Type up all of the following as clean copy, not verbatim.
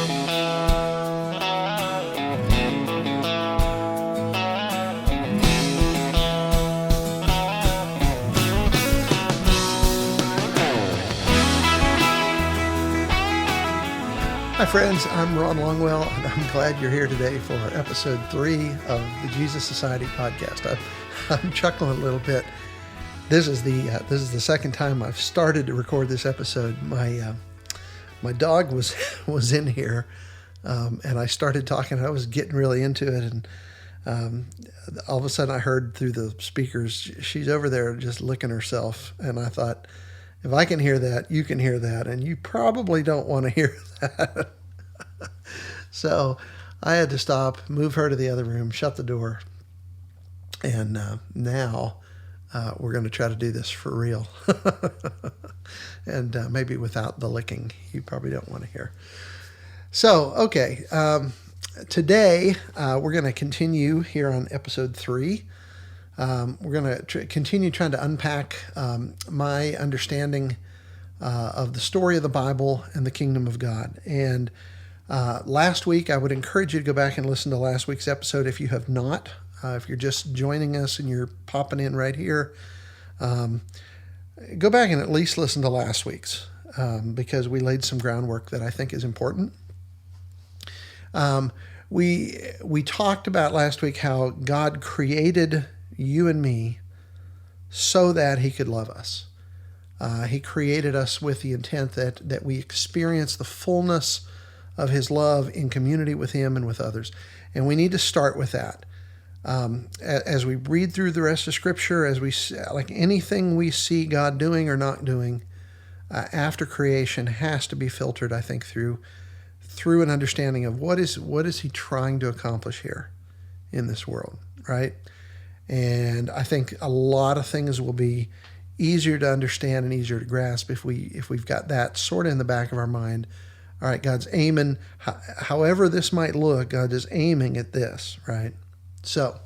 Hi friends, I'm Ron Longwell, and I'm glad you're here today for episode 3 of the Jesus Society podcast. I'm chuckling a little bit. This is the second time I've started to record this episode. My dog was in here, and I started talking. I was getting really into it, and all of a sudden I heard through the speakers, she's over there just licking herself, and I thought, if I can hear that, you can hear that, and you probably don't want to hear that. So I had to stop, move her to the other room, shut the door, and now we're going to try to do this for real. And maybe without the licking, you probably don't want to hear. So, okay, today we're going to continue here on episode 3. We're going to continue trying to unpack my understanding of the story of the Bible and the kingdom of God. And last week, I would encourage you to go back and listen to last week's episode if you have not. If you're just joining us and you're popping in right here, go back and at least listen to last week's because we laid some groundwork that I think is important. We talked about last week how God created you and me so that he could love us. He created us with the intent that we experience the fullness of his love in community with him and with others. And we need to start with that. As we read through the rest of Scripture, as we like anything we see God doing or not doing after creation has to be filtered, I think, through an understanding of what is he trying to accomplish here in this world, right? And I think a lot of things will be easier to understand and easier to grasp if we've got that sort of in the back of our mind. All right, God's aiming, however this might look, God is aiming at this, right? So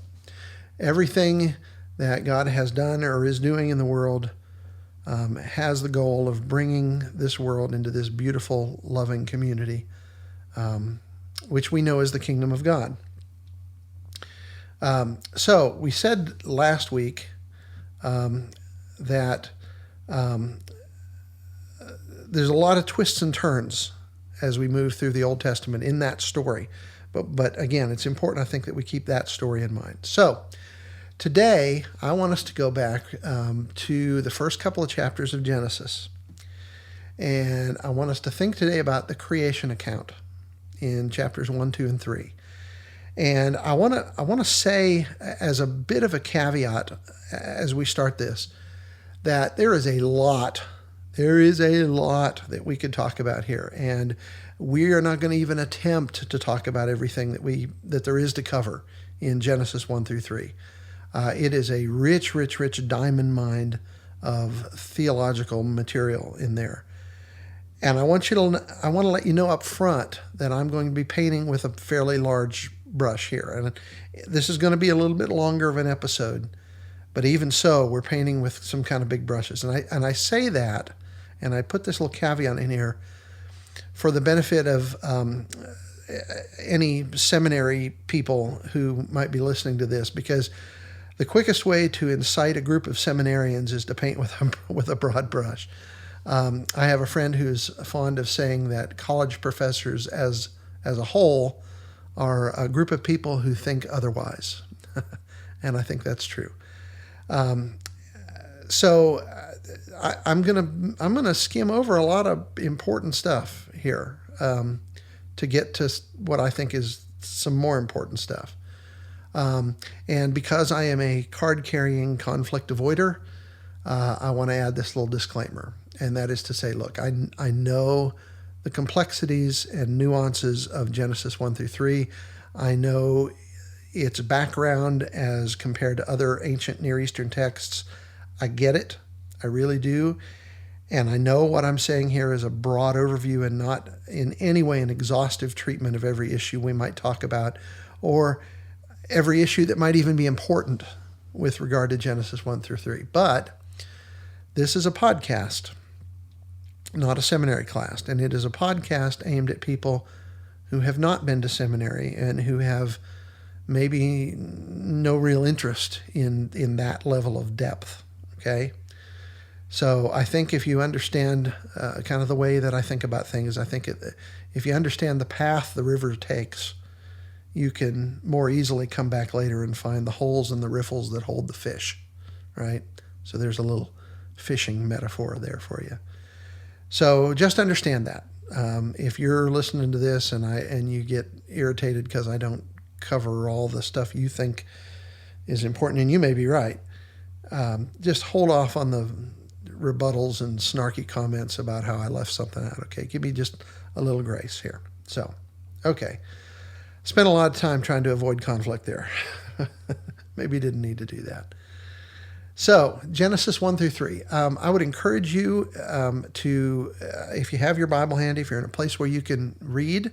everything that God has done or is doing in the world has the goal of bringing this world into this beautiful, loving community, which we know is the kingdom of God. So we said last week that there's a lot of twists and turns as we move through the Old Testament in that story. But again, it's important, I think, that we keep that story in mind. So today, I want us to go back to the first couple of chapters of Genesis. And I want us to think today about the creation account in chapters 1, 2, and 3. And I want to say, as a bit of a caveat as we start this, that there is a lot that we could talk about here, and we are not going to even attempt to talk about everything that there is to cover in Genesis 1 through 3. It is a rich diamond mine of theological material in there. And I want to let you know up front that I'm going to be painting with a fairly large brush here. And this is going to be a little bit longer of an episode, but even so, we're painting with some kind of big brushes. And I say that, and I put this little caveat in here for the benefit of any seminary people who might be listening to this, because the quickest way to incite a group of seminarians is to paint with a broad brush. I have a friend who's fond of saying that college professors as a whole are a group of people who think otherwise. And I think that's true. So I'm gonna skim over a lot of important stuff here to get to what I think is some more important stuff. And because I am a card-carrying conflict avoider, I want to add this little disclaimer, and that is to say, look, I know the complexities and nuances of Genesis 1 through 3. I know its background as compared to other ancient Near Eastern texts. I get it. I really do. And I know what I'm saying here is a broad overview and not in any way an exhaustive treatment of every issue we might talk about, or every issue that might even be important with regard to Genesis 1 through 3. But this is a podcast, not a seminary class, and it is a podcast aimed at people who have not been to seminary and who have maybe no real interest in that level of depth, okay? So I think if you understand kind of the way that I think about things, I think if you understand the path the river takes, you can more easily come back later and find the holes in the riffles that hold the fish, right? So there's a little fishing metaphor there for you. So just understand that. If you're listening to this and you get irritated because I don't cover all the stuff you think is important, and you may be right, just hold off on the rebuttals and snarky comments about how I left something out, okay? Give me just a little grace here. So, okay. Spent a lot of time trying to avoid conflict there. Maybe didn't need to do that. So, Genesis 1 through 3. I would encourage you to, if you have your Bible handy, if you're in a place where you can read,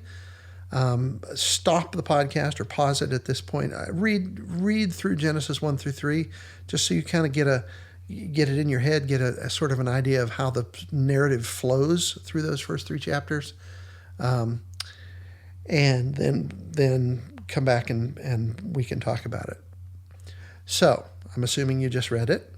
stop the podcast or pause it at this point. Read through Genesis 1 through 3, just so you kind of get it in your head, get a sort of an idea of how the narrative flows through those first 3 chapters. And then come back and we can talk about it. So, I'm assuming you just read it.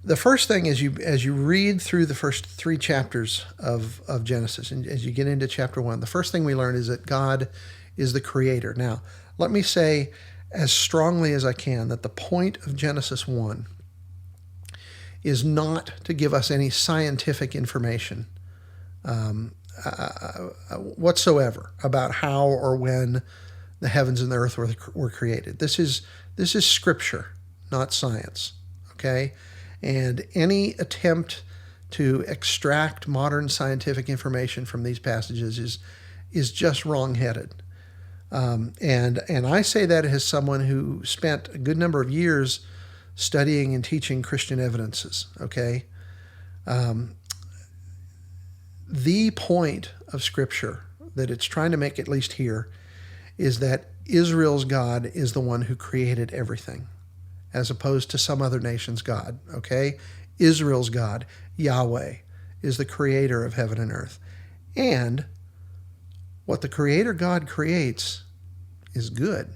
The first thing as you read through the first 3 chapters of Genesis, and as you get into chapter 1, the first thing we learn is that God is the creator. Now, let me say as strongly as I can that the point of Genesis 1 is not to give us any scientific information whatsoever about how or when the heavens and the earth were created. This is scripture, not science, okay? And any attempt to extract modern scientific information from these passages is just wrong-headed. And I say that as someone who spent a good number of years studying and teaching Christian evidences, okay? The point of Scripture that it's trying to make, at least here, is that Israel's God is the one who created everything, as opposed to some other nation's God, okay? Israel's God, Yahweh, is the creator of heaven and earth. And what the Creator God creates is good.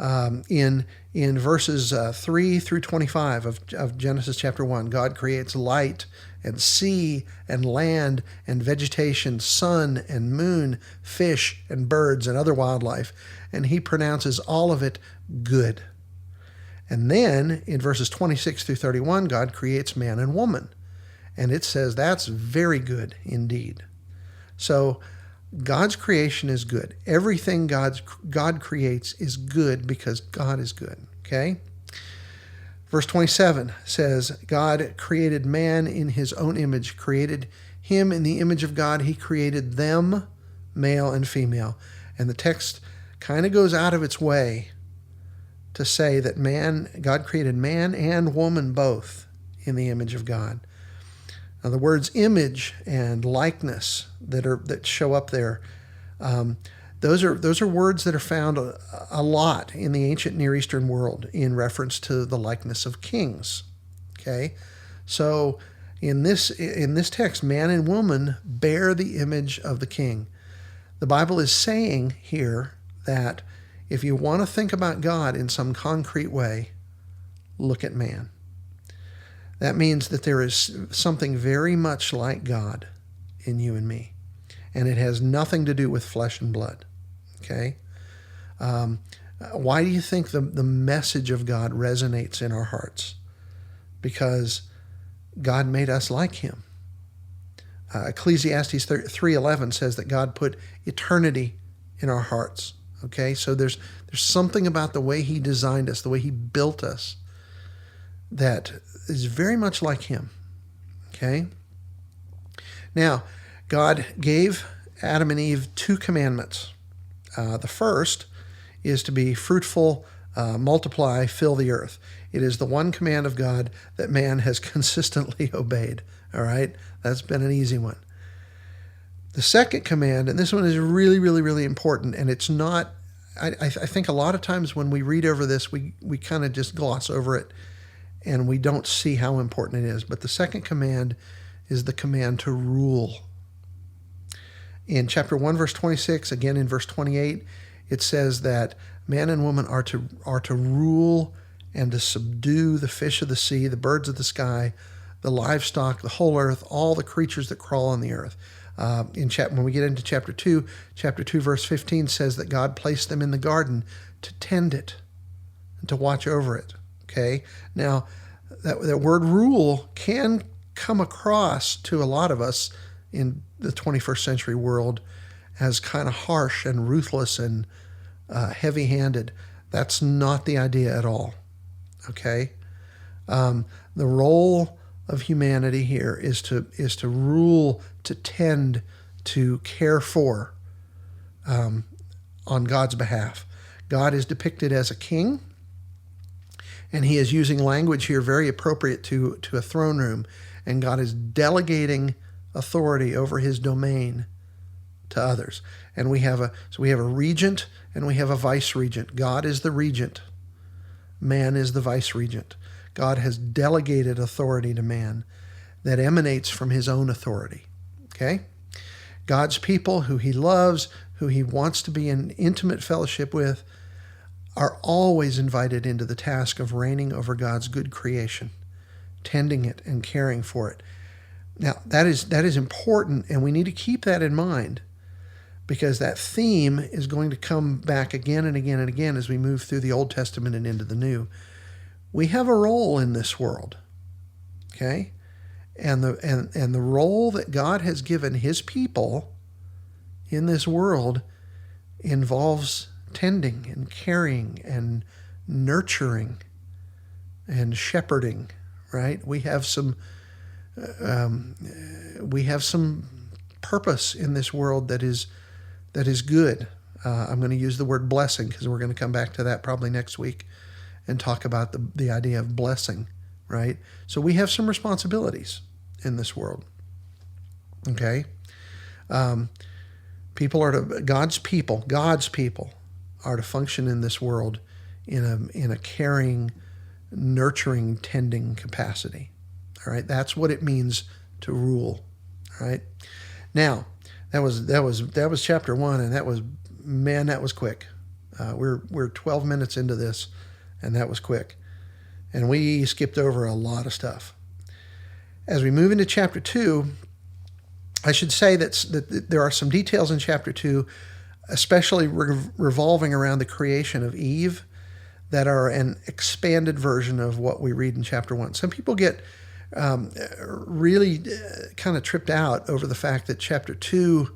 In verses 3 through 25 of Genesis chapter 1, God creates light and sea and land and vegetation, sun and moon, fish and birds and other wildlife, and he pronounces all of it good. And then in verses 26 through 31, God creates man and woman, and it says that's very good indeed. So God's creation is good. Everything God creates is good because God is good, okay? Verse 27 says, God created man in his own image, created him in the image of God. He created them, male and female. And the text kind of goes out of its way to say that God created man and woman both in the image of God. Now, the words image and likeness that show up there, those are words that are found a lot in the ancient Near Eastern world in reference to the likeness of kings. Okay, so in this text, man and woman bear the image of the king. The Bible is saying here that if you want to think about God in some concrete way, look at man. That means that there is something very much like God in you and me. And it has nothing to do with flesh and blood. Okay? Why do you think the message of God resonates in our hearts? Because God made us like him. Ecclesiastes 3:11 says that God put eternity in our hearts. Okay? So there's something about the way he designed us, the way he built us, that is very much like him. Okay? Now, God gave Adam and Eve 2 commandments. The first is to be fruitful, multiply, fill the earth. It is the one command of God that man has consistently obeyed. All right? That's been an easy one. The second command, and this one is really, really, really important, and it's not, I think a lot of times when we read over this, we kind of just gloss over it, and we don't see how important it is. But the second command is the command to rule. In chapter 1, verse 26, again in verse 28, it says that man and woman are to rule and to subdue the fish of the sea, the birds of the sky, the livestock, the whole earth, all the creatures that crawl on the earth. When we get into chapter 2, verse 15 says that God placed them in the garden to tend it and to watch over it. Okay? Now, that word rule can come across to a lot of us in the 21st century world as kind of harsh and ruthless and heavy-handed. That's not the idea at all. Okay? The role of humanity here is to rule, to tend, to care for on God's behalf. God is depicted as a king, and he is using language here very appropriate to a throne room, and God is delegating authority over his domain to others. And we have a regent and we have a vice regent. God is the regent. Man is the vice regent. God has delegated authority to man that emanates from his own authority. Okay? God's people, who he loves, who he wants to be in intimate fellowship with, are always invited into the task of reigning over God's good creation, tending it and caring for it. Now, that is important, and we need to keep that in mind, because that theme is going to come back again and again and again as we move through the Old Testament and into the New. We have a role in this world, okay? And the role that God has given his people in this world involves tending and caring and nurturing and shepherding, right? We have some purpose in this world that is good. I'm going to use the word blessing because we're going to come back to that probably next week and talk about the idea of blessing, right? So we have some responsibilities in this world. Okay? God's people are to function in this world in a caring, nurturing, tending capacity. All right? That's what it means to rule. All right? Now, that was chapter 1, and that was quick. We're 12 minutes into this, and that was quick. And we skipped over a lot of stuff. As we move into chapter 2, I should say that there are some details in chapter 2, especially revolving around the creation of Eve, that are an expanded version of what we read in chapter 1. Some people get really kind of tripped out over the fact that chapter 2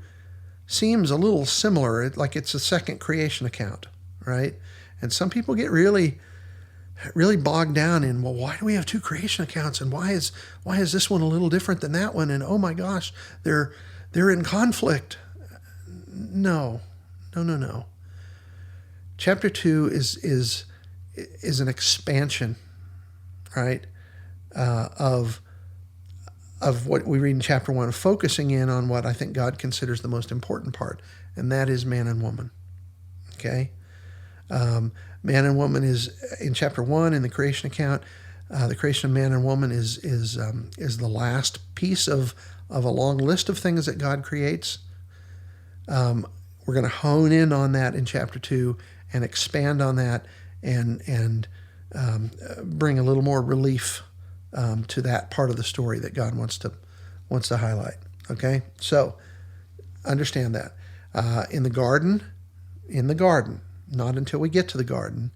seems a little similar, like it's a second creation account, right? And some people get really bogged down in, well, why do we have two creation accounts, and why is this one a little different than that one, and oh my gosh, they're in conflict. No. Chapter 2 is an expansion, right, of what we read in chapter 1, focusing in on what I think God considers the most important part, and that is man and woman. Okay? Man and woman is in chapter 1 in the creation account. The creation of man and woman is the last piece of a long list of things that God creates. We're going to hone in on that in chapter 2 and expand on that and bring a little more relief to that part of the story that God wants to highlight. Okay, so understand that in the garden, not until we get to the garden,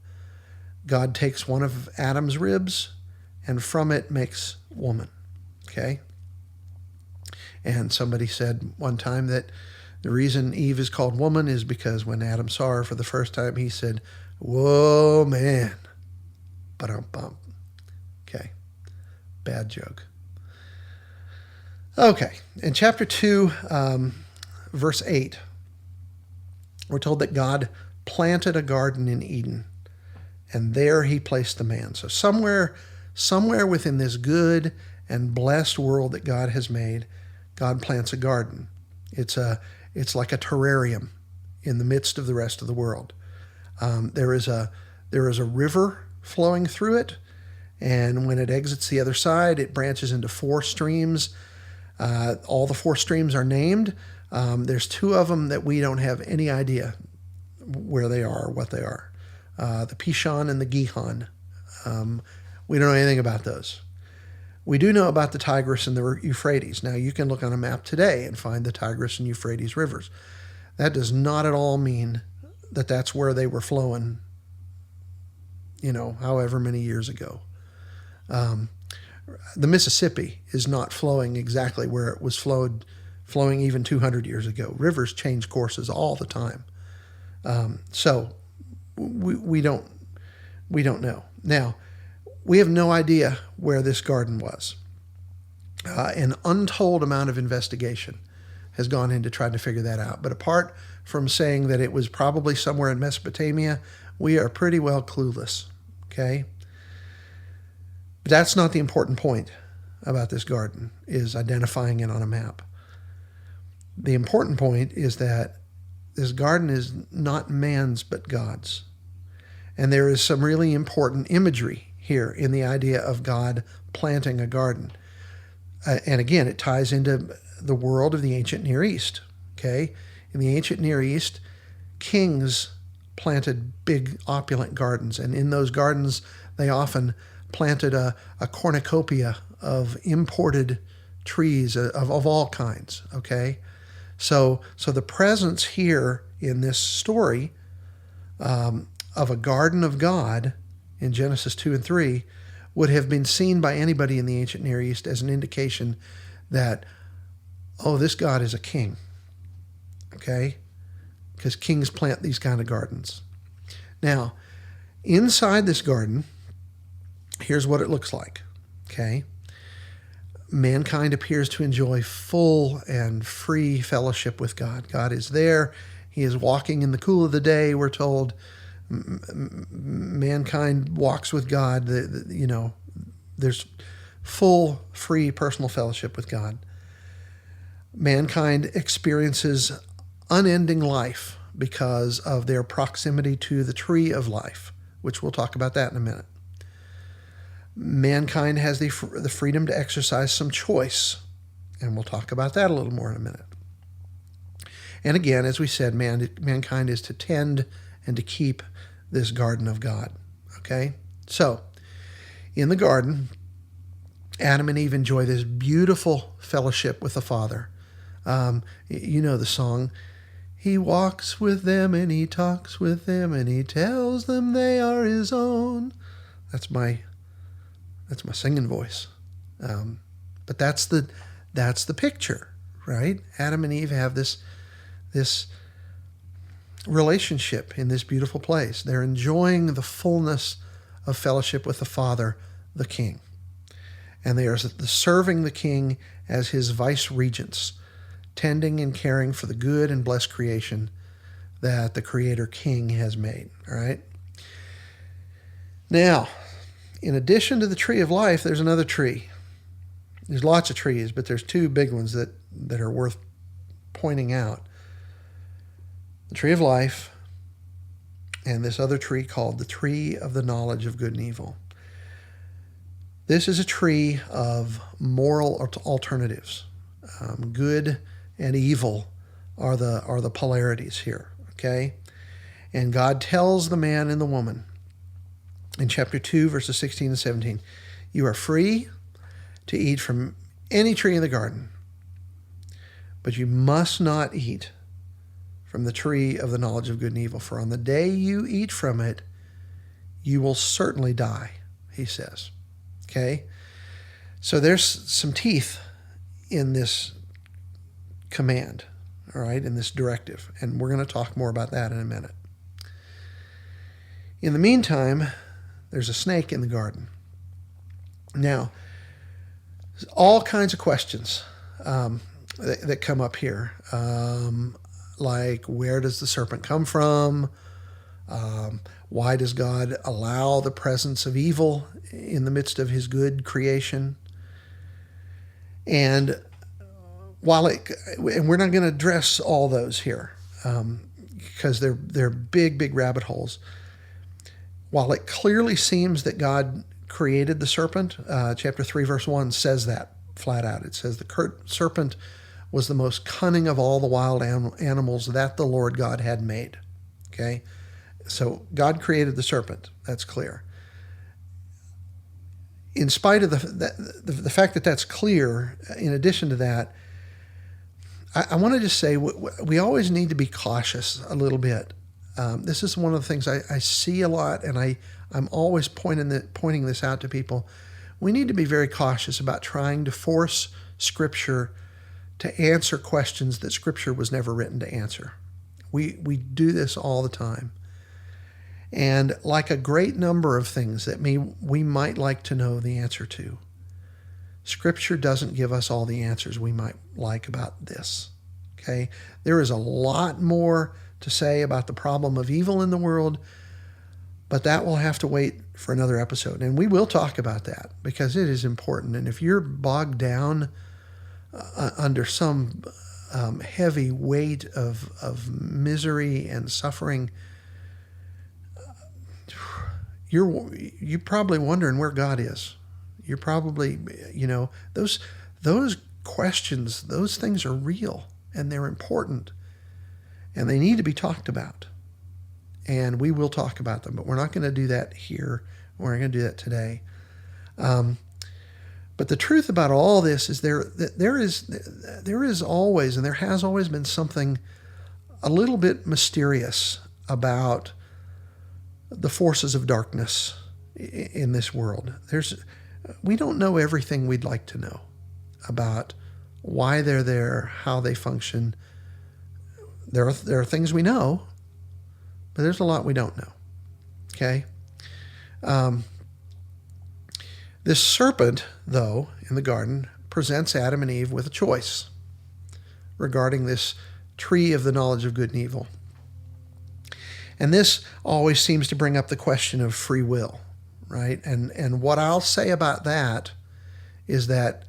God takes one of Adam's ribs and from it makes woman. Okay, and somebody said one time that the reason Eve is called woman is because when Adam saw her for the first time, he said, "Whoa, man." Ba-dum-bum. Okay. Bad joke. Okay. In chapter 2, verse 8, we're told that God planted a garden in Eden, and there he placed the man. So somewhere within this good and blessed world that God has made, God plants a garden. It's like a terrarium in the midst of the rest of the world. There is a river flowing through it, and when it exits the other side, it branches into 4 streams. All the 4 streams are named. There's two of them that we don't have any idea where they are or what they are. The Pishon and the Gihon. We don't know anything about those. We do know about the Tigris and the Euphrates. Now, you can look on a map today and find the Tigris and Euphrates rivers. That does not at all mean that that's where they were flowing, however many years ago. The Mississippi is not flowing exactly where it was flowing even 200 years ago. Rivers change courses all the time. So we don't know. Now, we have no idea where this garden was. An untold amount of investigation has gone into trying to figure that out. But apart from saying that it was probably somewhere in Mesopotamia, we are pretty well clueless, okay? But that's not the important point about this garden, is identifying it on a map. The important point is that this garden is not man's but God's. And there is some really important imagery here in the idea of God planting a garden. And again, it ties into the world of the ancient Near East. Okay? In the ancient Near East, kings planted big opulent gardens. And in those gardens, they often planted a cornucopia of imported trees of all kinds. Okay? So the presence here in this story of a garden of God in Genesis 2 and 3 would have been seen by anybody in the ancient Near East as an indication that, this God is a king, okay? Because kings plant these kind of gardens. Now, inside this garden, here's what it looks like, okay? Mankind appears to enjoy full and free fellowship with God. God is there. He is walking in the cool of the day, we're told. Mankind walks with God. There's full, free personal fellowship with God. Mankind experiences unending life because of their proximity to the tree of life, which we'll talk about that in a minute. Mankind has the freedom to exercise some choice, and we'll talk about that a little more in a minute. And again, as we said, mankind is to tend and to keep this garden of God, okay? So, in the garden, Adam and Eve enjoy this beautiful fellowship with the Father. You know the song, He walks with them and He talks with them and He tells them they are His own. That's my singing voice. But that's the picture, right? Adam and Eve have this relationship in this beautiful place. They're enjoying the fullness of fellowship with the Father, the King. And they are serving the King as his vice regents, tending and caring for the good and blessed creation that the Creator King has made. All right? Now, in addition to the tree of life, there's another tree. There's lots of trees, but there's two big ones that are worth pointing out. The tree of life, and this other tree called the tree of the knowledge of good and evil. This is a tree of moral alternatives. Good and evil are the polarities here, okay? And God tells the man and the woman in chapter 2, verses 16 and 17, you are free to eat from any tree in the garden, but you must not eat from the tree of the knowledge of good and evil, for on the day you eat from it, you will certainly die, he says. Okay? So there's some teeth in this command, all right, in this directive, and we're going to talk more about that in a minute. In the meantime, there's a snake in the garden. Now, there's all kinds of questions that come up here. Like, where does the serpent come from? Why does God allow the presence of evil in the midst of his good creation? And and we're not going to address all those here because they're big serpent holes. While it clearly seems that God created the serpent, chapter 3, verse 1 says that flat out. It says the serpent was the most cunning of all the wild animals that the Lord God had made. Okay? So God created the serpent. That's clear. In spite of the fact that that's clear, in addition to that, I want to just say we always need to be cautious a little bit. This is one of the things I see a lot, and I'm always pointing this out to people. We need to be very cautious about trying to force Scripture to answer questions that Scripture was never written to answer. We do this all the time. And like a great number of things that we might like to know the answer to, Scripture doesn't give us all the answers we might like about this. Okay? There is a lot more to say about the problem of evil in the world, but that will have to wait for another episode. And we will talk about that because it is important. And if you're bogged down under some heavy weight of misery and suffering, you're probably wondering where God is. You're probably, those questions, those things are real and they're important and they need to be talked about. And we will talk about them, but we're not going to do that here. We're not going to do that today. But the truth about all this is there is always, and there has always been something a little bit mysterious about the forces of darkness in this world. We don't know everything we'd like to know about why they're there, how they function. There are things we know, but there's a lot we don't know. Okay? This serpent, though, in the garden, presents Adam and Eve with a choice regarding this tree of the knowledge of good and evil. And this always seems to bring up the question of free will, right? And what I'll say about that is that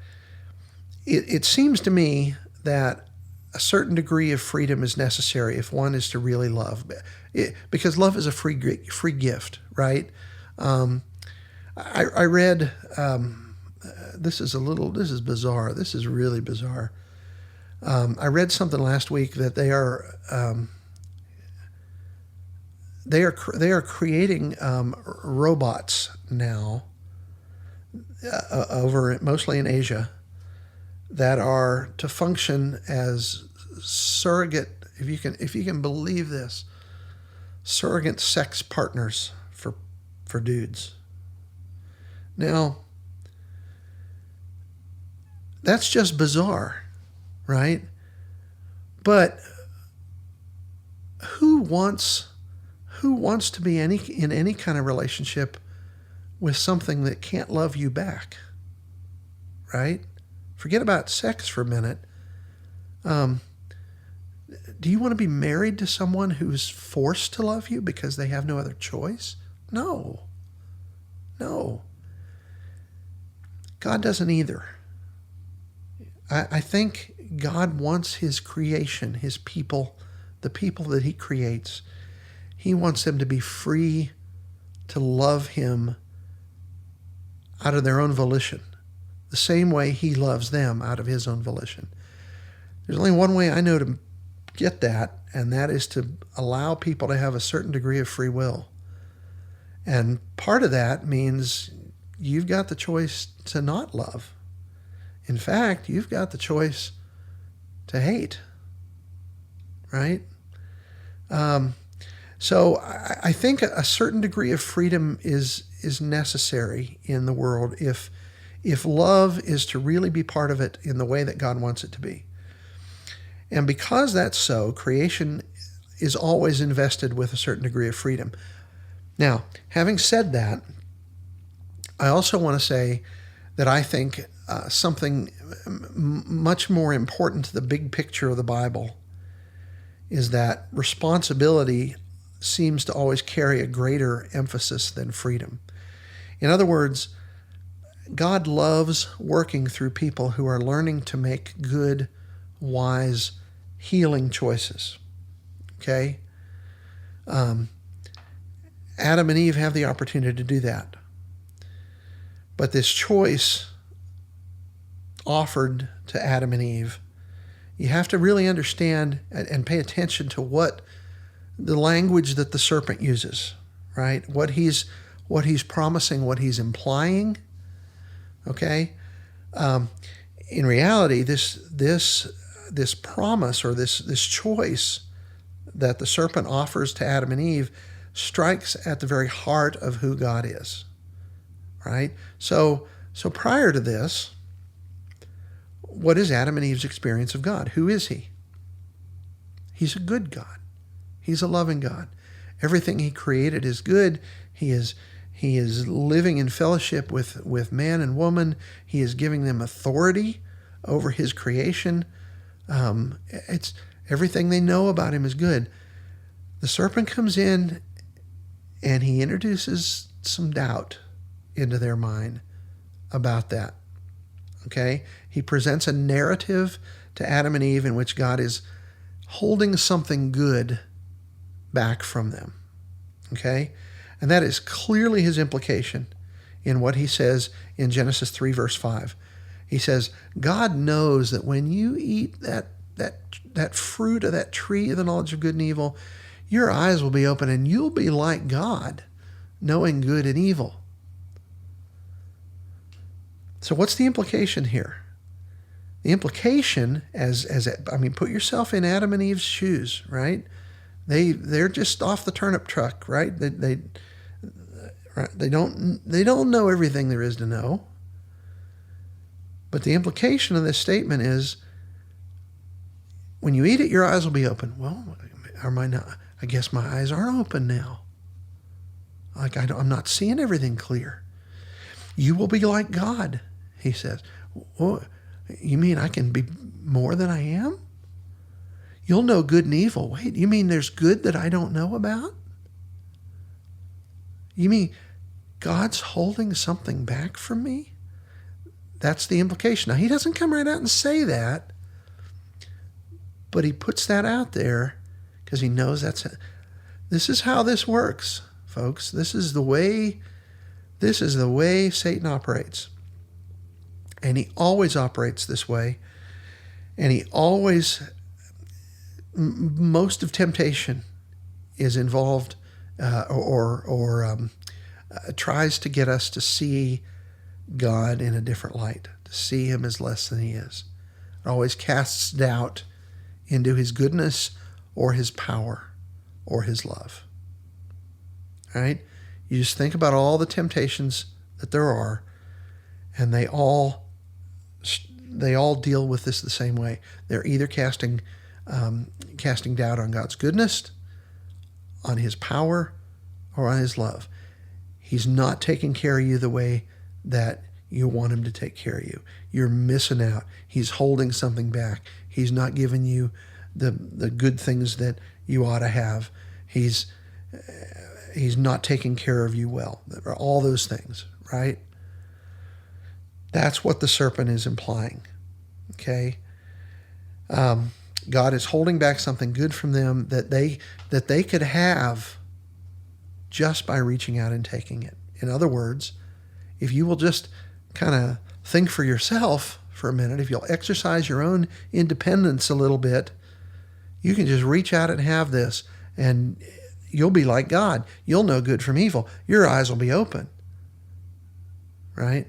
it seems to me that a certain degree of freedom is necessary if one is to really love, because love is a free gift, right? I read, this is bizarre. This is really bizarre. I read something last week that they are creating robots now over mostly in Asia that are to function as surrogate, if you can believe this, surrogate sex partners for dudes. Now, that's just bizarre, right? But who wants to be in any kind of relationship with something that can't love you back, right? Forget about sex for a minute. Do you want to be married to someone who's forced to love you because they have no other choice? No. God doesn't either. I think God wants his creation, his people, the people that he creates, he wants them to be free to love him out of their own volition, the same way he loves them out of his own volition. There's only one way I know to get that, and that is to allow people to have a certain degree of free will. And part of that means you've got the choice to not love. In fact, you've got the choice to hate, right? So I think a certain degree of freedom is necessary in the world if love is to really be part of it in the way that God wants it to be. And because that's so, creation is always invested with a certain degree of freedom. Now, having said that, I also want to say that I think something much more important to the big picture of the Bible is that responsibility seems to always carry a greater emphasis than freedom. In other words, God loves working through people who are learning to make good, wise, healing choices. Okay? Adam and Eve have the opportunity to do that. But this choice offered to Adam and Eve you have to really understand and pay attention to what the language that the serpent uses, right? What he's promising, what he's implying. Okay, in reality, this promise or this choice that the serpent offers to Adam and Eve strikes at the very heart of who God is, right? So prior to this, what is Adam and Eve's experience of God? Who is he? He's a good God. He's a loving God. Everything he created is good. He is living in fellowship with man and woman. He is giving them authority over his creation. It's everything they know about him is good. The serpent comes in and he introduces some doubt into their mind about that. Okay? He presents a narrative to Adam and Eve in which God is holding something good back from them. Okay? And that is clearly his implication in what he says in Genesis 3, verse 5. He says, God knows that when you eat that fruit of that tree of the knowledge of good and evil, your eyes will be open and you'll be like God, knowing good and evil. So what's the implication here? The implication, put yourself in Adam and Eve's shoes, right? They're just off the turnip truck, right? They don't know everything there is to know. But the implication of this statement is, when you eat it, your eyes will be open. Well, I guess my eyes are open now. Like I'm not seeing everything clear. You will be like God, he says. Well, you mean I can be more than I am? You'll know good and evil. Wait, you mean there's good that I don't know about? You mean God's holding something back from me? That's the implication. Now, he doesn't come right out and say that, but he puts that out there because he knows that's it. This is how this works, folks. This is the way Satan operates. And he always operates this way. And he always, most of temptation is involved tries to get us to see God in a different light, to see him as less than he is. It always casts doubt into his goodness or his power or his love. All right? You just think about all the temptations that there are, and they all deal with this the same way. They're either casting doubt on God's goodness, on his power, or on his love. He's not taking care of you the way that you want him to take care of you. You're missing out. He's holding something back. He's not giving you the good things that you ought to have. He's not taking care of you well. All those things, right? That's what the serpent is implying. Okay? God is holding back something good from them that they could have just by reaching out and taking it. In other words, if you will just kind of think for yourself for a minute, if you'll exercise your own independence a little bit, you can just reach out and have this, and you'll be like God. You'll know good from evil. Your eyes will be open. Right?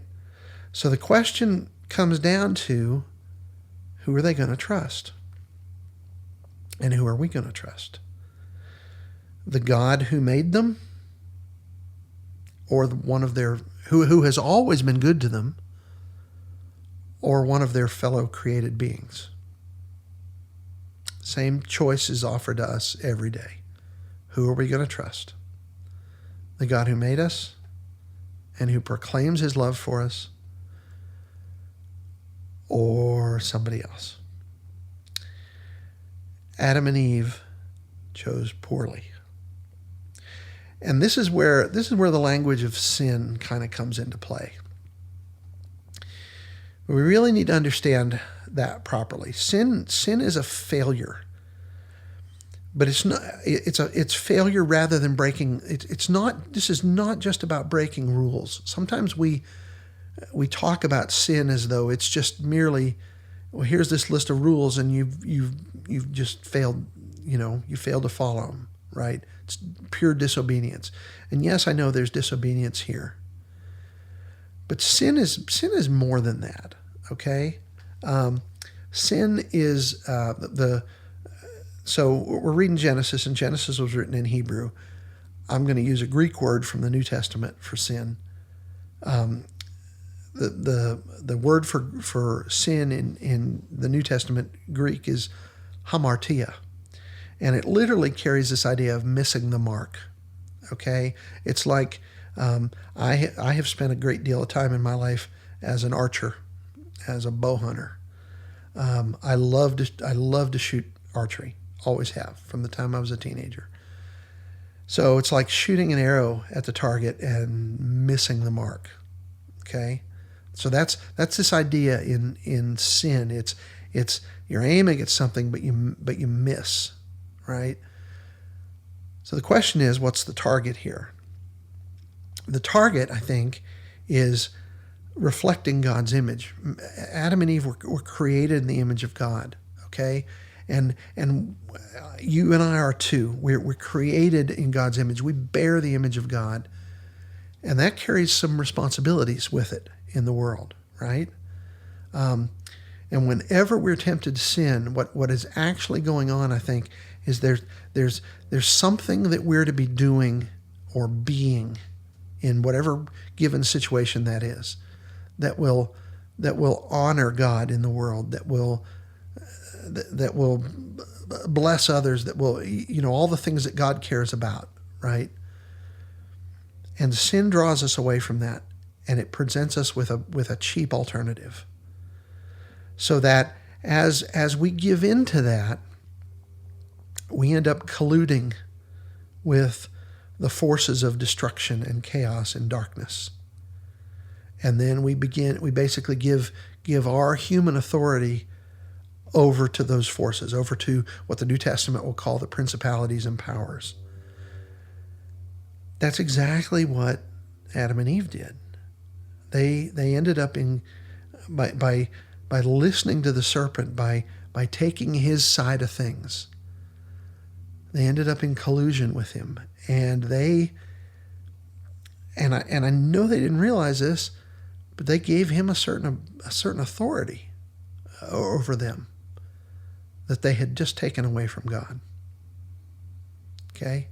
So the question comes down to, who are they going to trust? And who are we going to trust? The God who made them? Or one of their, who has always been good to them? Or one of their fellow created beings? Same choice is offered to us every day. Who are we going to trust? The God who made us and who proclaims his love for us, or somebody else? Adam and Eve chose poorly. And this is where the language of sin kind of comes into play. We really need to understand that properly. Sin is a failure. But it's failure rather than breaking. This is not just about breaking rules. Sometimes we talk about sin as though it's just merely well, here's this list of rules, and you've just failed. You failed to follow them. Right? It's pure disobedience. And yes, I know there's disobedience here, but sin is more than that. Okay, sin is So we're reading Genesis, and Genesis was written in Hebrew. I'm going to use a Greek word from the New Testament for sin. The word for sin in the New Testament Greek is hamartia, and it literally carries this idea of missing the mark. Okay, it's like I have spent a great deal of time in my life as an archer, as a bow hunter. I love to shoot archery. Always have, from the time I was a teenager. So it's like shooting an arrow at the target and missing the mark. Okay, so that's this idea in sin. It's you're aiming at something, but you miss, right? So the question is, what's the target here? The target, I think, is reflecting God's image. Adam and Eve were created in the image of God. Okay. And you and I are too. We're created in God's image. We bear the image of God. And that carries some responsibilities with it in the world, right? And whenever we're tempted to sin, what is actually going on, I think, is there's something that we're to be doing or being in whatever given situation that is, that will honor God in the world, that will bless others, that will, all the things that God cares about, right? And sin draws us away from that, and it presents us with a cheap alternative. So that as we give in to that, we end up colluding with the forces of destruction and chaos and darkness. And then we basically give our human authority over to those forces, over to what the New Testament will call the principalities and powers. That's exactly what Adam and Eve did. They ended up by listening to the serpent, by taking his side of things. They ended up in collusion with him, and I know they didn't realize this, but they gave him a certain authority over them that they had just taken away from God. Okay,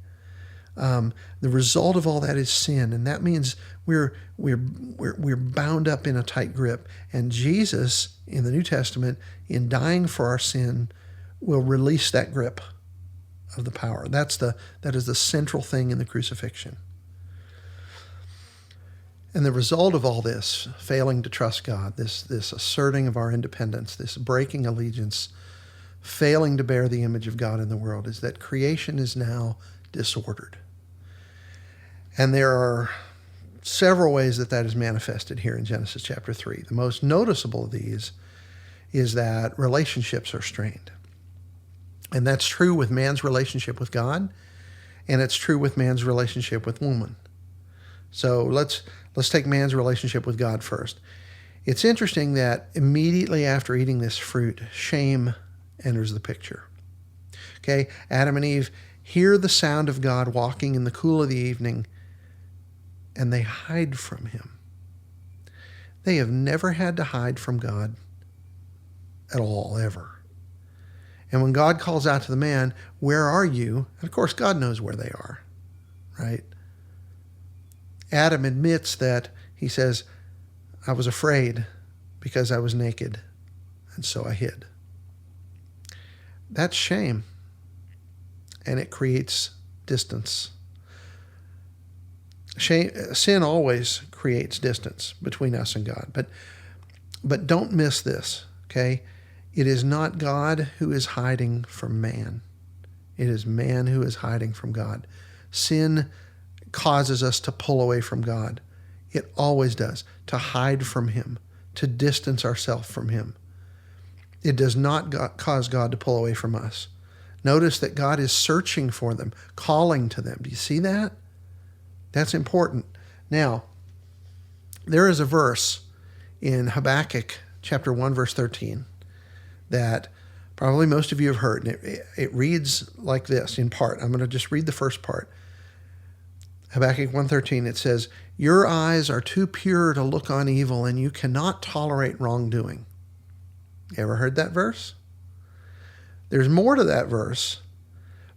the result of all that is sin, and that means we're bound up in a tight grip. And Jesus in the New Testament, in dying for our sin, will release that grip of the power. That is the central thing in the crucifixion. And the result of all this, failing to trust God, this asserting of our independence, this breaking allegiance, failing to bear the image of God in the world, is that creation is now disordered. And there are several ways that is manifested here in Genesis chapter 3. The most noticeable of these is that relationships are strained. And that's true with man's relationship with God, and it's true with man's relationship with woman. So let's take man's relationship with God first. It's interesting that immediately after eating this fruit, shame enters the picture. Okay, Adam and Eve hear the sound of God walking in the cool of the evening, and they hide from him. They have never had to hide from God at all, ever. And when God calls out to the man, "Where are you?" And of course, God knows where they are, right? Adam admits that, he says, "I was afraid because I was naked, and so I hid." That's shame, and it creates distance. Sin always creates distance between us and God, but don't miss this, okay? It is not God who is hiding from man. It is man who is hiding from God. Sin causes us to pull away from God. It always does, to hide from him, to distance ourselves from him. It does not cause God to pull away from us. Notice that God is searching for them, calling to them. Do you see that? That's important. Now, there is a verse in Habakkuk chapter 1, verse 13. that probably most of you have heard. And it reads like this in part. I'm going to just read the first part. Habakkuk 1:13, it says, "Your eyes are too pure to look on evil, and you cannot tolerate wrongdoing." You ever heard that verse? There's more to that verse,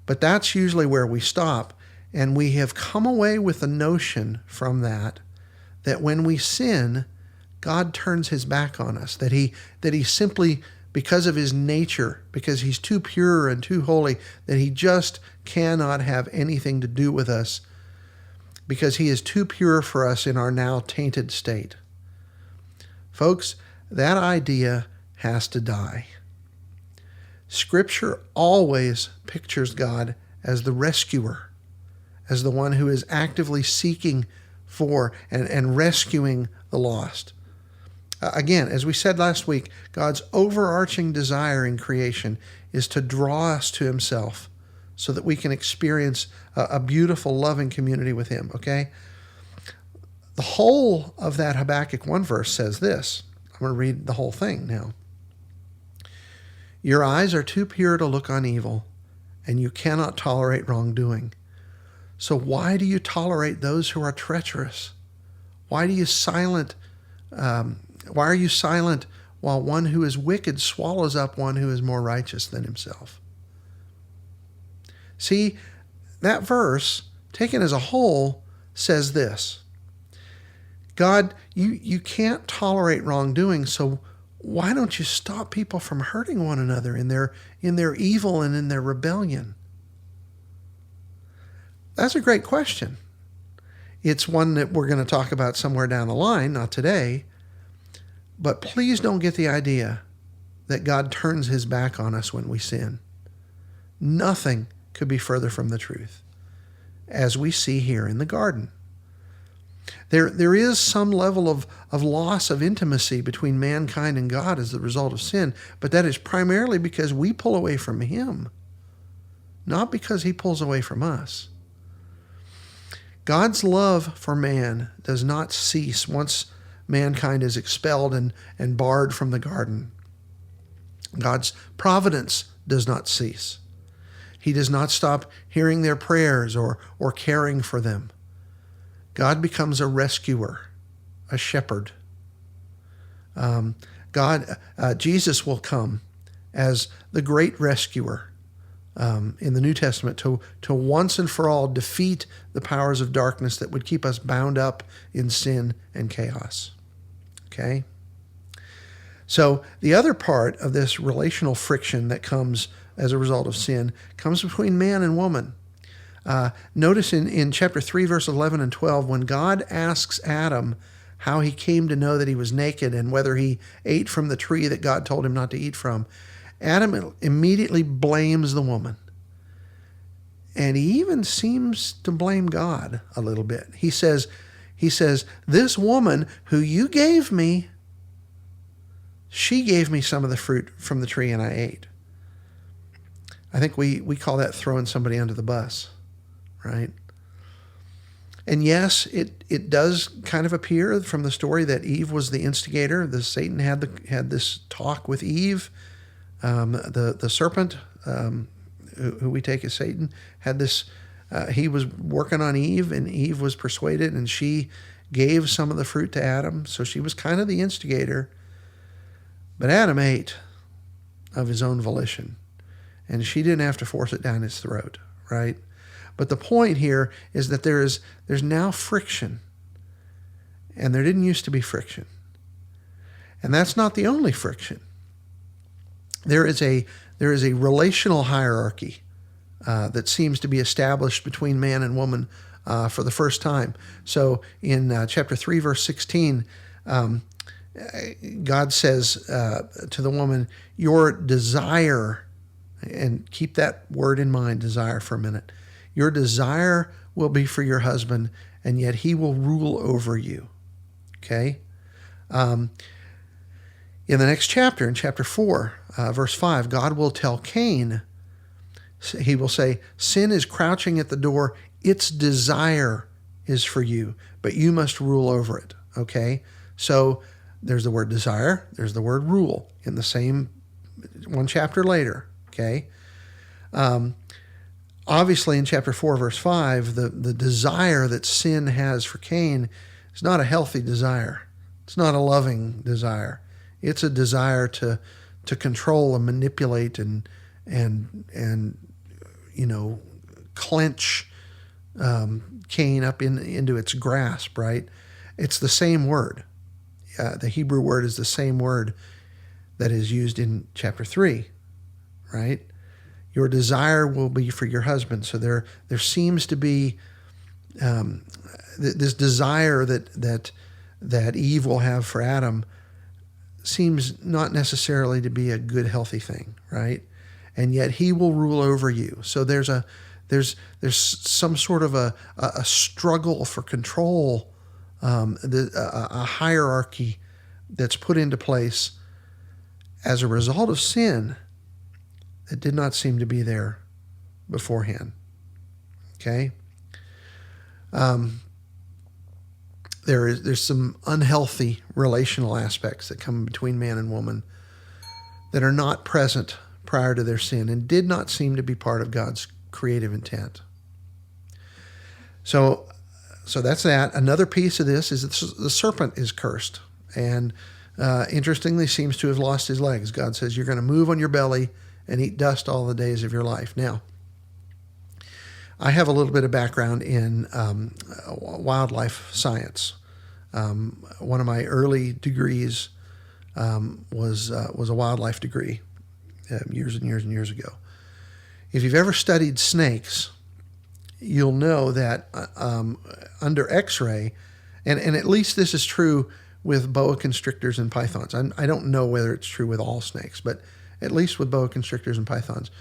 but that's usually where we stop. And we have come away with the notion from that when we sin, God turns his back on us, that he simply, because of his nature, because he's too pure and too holy, that he just cannot have anything to do with us, because he is too pure for us in our now tainted state. Folks, that idea has to die. Scripture always pictures God as the rescuer, as the one who is actively seeking for and rescuing the lost. Again, as we said last week, God's overarching desire in creation is to draw us to himself so that we can experience a beautiful, loving community with him, okay? The whole of that Habakkuk 1 verse says this. I'm going to read the whole thing now. "Your eyes are too pure to look on evil, and you cannot tolerate wrongdoing. So why do you tolerate those who are treacherous? Why are you silent while one who is wicked swallows up one who is more righteous than himself?" See, that verse, taken as a whole, says this. God, you can't tolerate wrongdoing, so why don't you stop people from hurting one another in their evil and in their rebellion? That's a great question. It's one that we're going to talk about somewhere down the line, not today. But please don't get the idea that God turns his back on us when we sin. Nothing could be further from the truth, as we see here in the garden. There is some level of loss of intimacy between mankind and God as the result of sin, but that is primarily because we pull away from him, not because he pulls away from us. God's love for man does not cease once mankind is expelled and barred from the garden. God's providence does not cease. He does not stop hearing their prayers or caring for them. God becomes a rescuer, a shepherd. Jesus will come as the great rescuer in the New Testament to once and for all defeat the powers of darkness that would keep us bound up in sin and chaos. Okay? So the other part of this relational friction that comes as a result of sin comes between man and woman. Notice in chapter 3, verse 11 and 12, when God asks Adam how he came to know that he was naked and whether he ate from the tree that God told him not to eat from, Adam immediately blames the woman. And he even seems to blame God a little bit. He says, "This woman who you gave me, she gave me some of the fruit from the tree and I ate." I think we call that throwing somebody under the bus, right? And yes, it does kind of appear from the story that Eve was the instigator. Satan had this talk with Eve. The serpent, who we take as Satan, had this. He was working on Eve, and Eve was persuaded, and she gave some of the fruit to Adam. So she was kind of the instigator. But Adam ate of his own volition, and she didn't have to force it down his throat, right? But the point here is that there's now friction, and there didn't used to be friction. And that's not the only friction. There is a relational hierarchy that seems to be established between man and woman for the first time. So in chapter 3, verse 16, God says to the woman, "Your desire," and keep that word in mind, desire, for a minute. "Your desire will be for your husband, and yet he will rule over you." Okay? In the next chapter, in chapter 4, verse 5, God will tell Cain, he will say, "Sin is crouching at the door. Its desire is for you, but you must rule over it." Okay? So there's the word desire. There's the word rule in the same one chapter later, okay? Obviously, in chapter 4, verse 5, the desire that sin has for Cain is not a healthy desire. It's not a loving desire. It's a desire to control and manipulate and clench Cain up into its grasp, right? It's the same word. The Hebrew word is the same word that is used in chapter 3, right? Your desire will be for your husband. So there seems to be this desire that Eve will have for Adam seems not necessarily to be a good, healthy thing, right? And yet he will rule over you. So there's some sort of a struggle for control, a hierarchy that's put into place as a result of sin that did not seem to be there beforehand. Okay? There's some unhealthy relational aspects that come between man and woman that are not present prior to their sin and did not seem to be part of God's creative intent. So that's that. Another piece of this is that the serpent is cursed and interestingly seems to have lost his legs. God says you're going to move on your belly and eat dust all the days of your life. Now, I have a little bit of background in wildlife science. One of my early degrees was a wildlife degree years and years and years ago. If you've ever studied snakes, you'll know that under X-ray, and at least this is true with boa constrictors and pythons. I don't know whether it's true with all snakes, but at least with boa constrictors and pythons,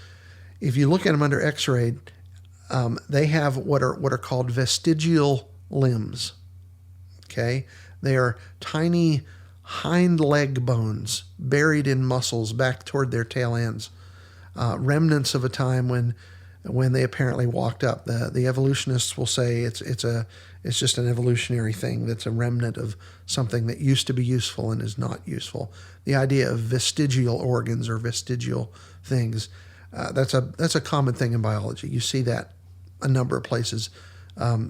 if you look at them under X-ray, they have what are called vestigial limbs. Okay, they are tiny hind leg bones buried in muscles back toward their tail ends, remnants of a time when they apparently walked up. The evolutionists will say it's just an evolutionary thing that's a remnant of something that used to be useful and is not useful. The idea of vestigial organs or vestigial things, that's a common thing in biology. You see that a number of places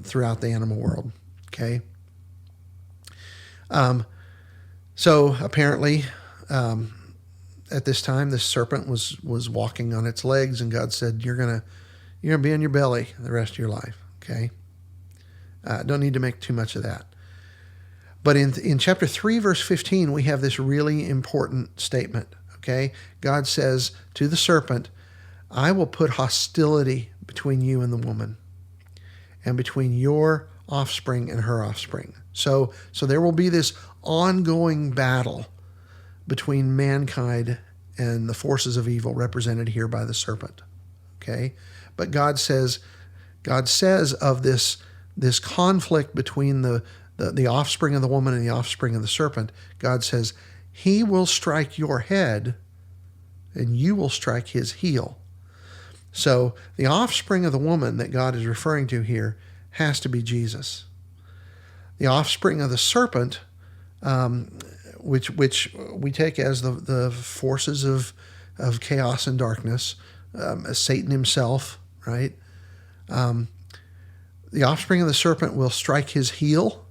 throughout the animal world. Okay. So apparently, at this time, this serpent was walking on its legs, and God said, "You're gonna be on your belly the rest of your life." Okay. Don't need to make too much of that. But in chapter 3, verse 15, we have this really important statement. Okay. God says to the serpent, "I will put hostility between you and the woman, and between your offspring and her offspring." So there will be this ongoing battle between mankind and the forces of evil represented here by the serpent. Okay? But God says of this conflict between the offspring of the woman and the offspring of the serpent, God says, "He will strike your head and you will strike his heel." So the offspring of the woman that God is referring to here has to be Jesus. The offspring of the serpent, which we take as the forces of chaos and darkness, as Satan himself, right? The offspring of the serpent will strike his heel,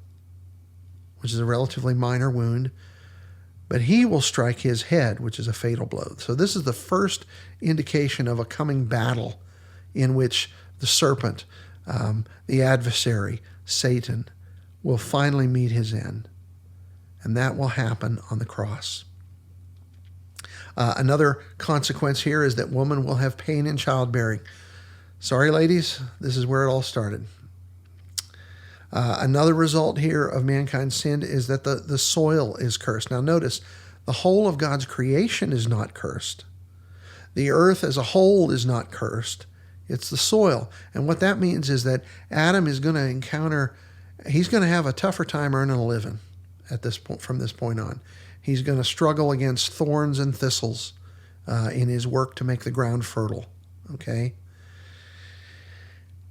which is a relatively minor wound, but he will strike his head, which is a fatal blow. So this is the first indication of a coming battle in which the serpent, the adversary, Satan, will finally meet his end. And that will happen on the cross. Another consequence here is that woman will have pain in childbearing. Sorry, ladies, this is where it all started. Another result here of mankind's sin is that the soil is cursed. Now notice, the whole of God's creation is not cursed. The earth as a whole is not cursed. It's the soil. And what that means is that Adam is going to encounter, he's going to have a tougher time earning a living at this point, from this point on. He's going to struggle against thorns and thistles in his work to make the ground fertile. Okay?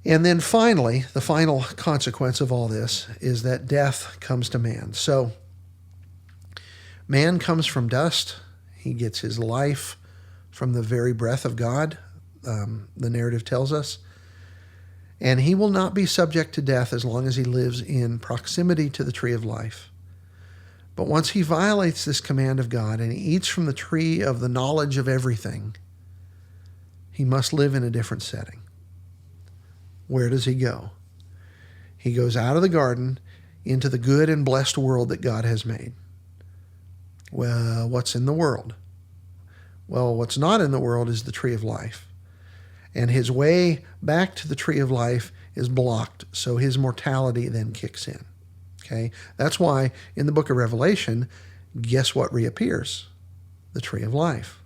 And then finally, the final consequence of all this is that death comes to man. So man comes from dust. He gets his life from the very breath of God, the narrative tells us. And he will not be subject to death as long as he lives in proximity to the tree of life. But once he violates this command of God and he eats from the tree of the knowledge of everything, he must live in a different setting. Where does he go? He goes out of the garden into the good and blessed world that God has made. Well, what's in the world? Well, what's not in the world is the tree of life. And his way back to the tree of life is blocked, so his mortality then kicks in. Okay? That's why in the book of Revelation, guess what reappears? The tree of life.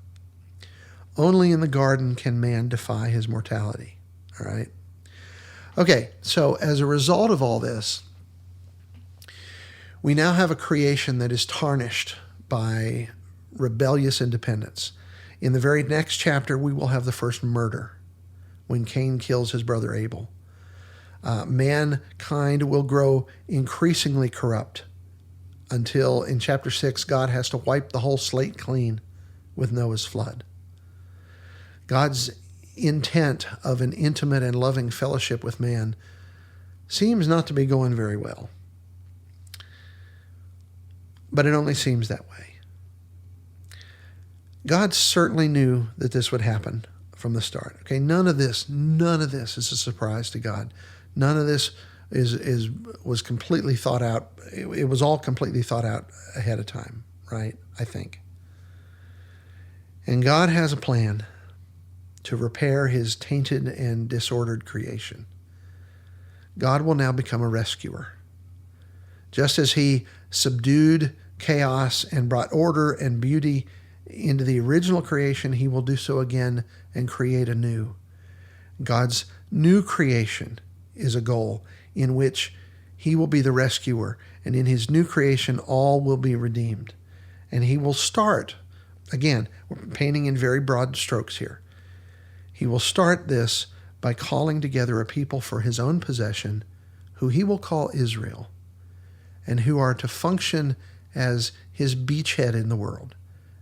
Only in the garden can man defy his mortality. All right? Okay, so as a result of all this, we now have a creation that is tarnished by rebellious independence. In the very next chapter, we will have the first murder when Cain kills his brother Abel. Mankind will grow increasingly corrupt until in chapter 6, God has to wipe the whole slate clean with Noah's flood. God's intent of an intimate and loving fellowship with man seems not to be going very well. But it only seems that way. God certainly knew that this would happen from the start. Okay, none of this is a surprise to God. None of this was completely thought out. It was all completely thought out ahead of time, right? I think. And God has a plan to repair his tainted and disordered creation. God will now become a rescuer. Just as he subdued chaos and brought order and beauty into the original creation, he will do so again and create anew. God's new creation is a goal in which he will be the rescuer, and in his new creation all will be redeemed. And he will start, again, we're painting in very broad strokes here. He will start this by calling together a people for his own possession, who he will call Israel, and who are to function as his beachhead in the world,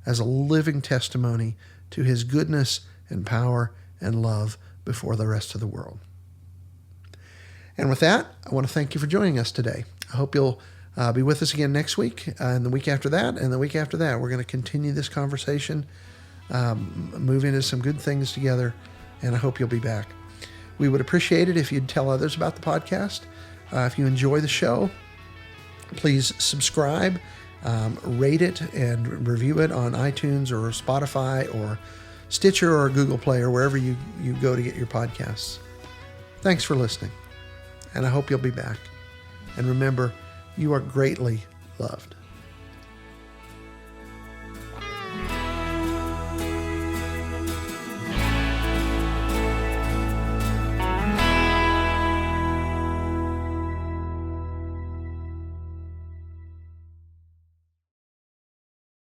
as a living testimony to his goodness and power and love before the rest of the world. And with that, I want to thank you for joining us today. I hope you'll be with us again next week, and the week after that, and the week after that. We're going to continue this conversation, move into some good things together, and I hope you'll be back. We would appreciate it if you'd tell others about the podcast. If you enjoy the show, please subscribe, rate it, and review it on iTunes or Spotify or Stitcher or Google Play or wherever you go to get your podcasts. Thanks for listening, and I hope you'll be back. And remember, you are greatly loved.